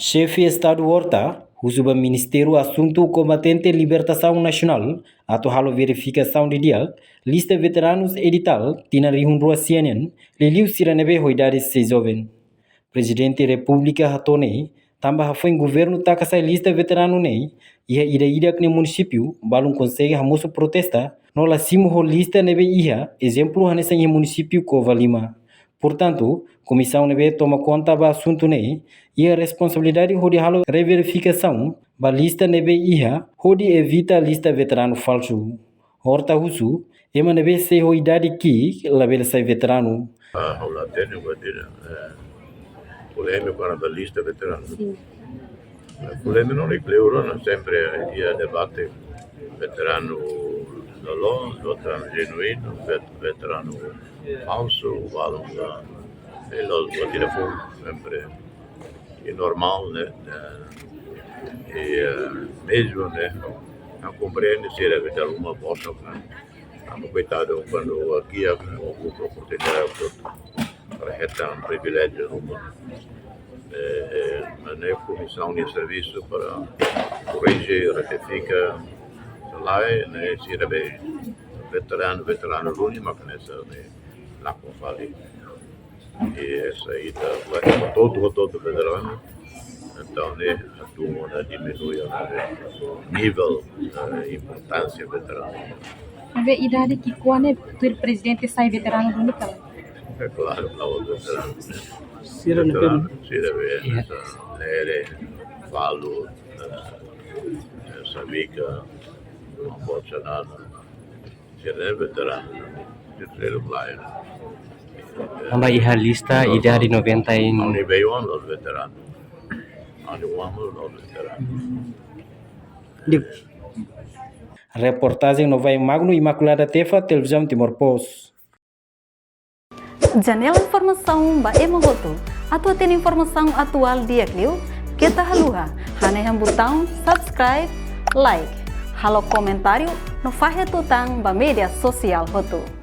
Chefe Estado Horta, usuba Ministério Assunto Combatente Libertação Nacional, atual verificação de dia, lista veteranos edital, tina rihunrua CNN, liliu siranebe hoidade se jovem. Presidente República Hatone, tambah foi em governo takasai lista veterano nei, ia ida que no município, balum consegue hamoso protesta, no la simo ho lista nebe ia, exemplo hanessa em município Cova Lima. Portanto, comissão nebe toma conta ba assunto nei, e a responsabilidade de halo reverificação ba lista nebe ia, de evita lista veterano falso. Horta husu, ema nebe se ho idade ki label sai veterano. Hola, tenho polêmico na lista veterano. Polêmico non è pleuro, sempre il debate veterano veterano genuino, veterano falso, valonga, e lo tira fuori sempre è normale, e mesmo non comprende se era veterano uma bosta, hanno coitado quando aqui ho avuto l'opportunità para retar privilégio na comissão de serviço para corrigir, retificar lá e se rebe veterano luni ma nessa lá com fali e essa aí tá todo veterano então né a turma diminui o nível da importância veterano. Ave idade que quando o presidente sai veterano do Nical. É claro, o veterano. Sira deve lere, falo, sabica, não pode ser nada. Se é veterano, terceiro player. Amba iha lista idade 90 in Oni veio os veteranos. Oni os veteranos. Reportagem no Vai Magno Imaculada Tefa, Televisão Timor-Post. Janela informação ba emogoto. Atua tem informação atual dia clio. Kita haluha. Haneham botão subscribe, like. Halo comentário no fahe tutang ba media sosial hotu.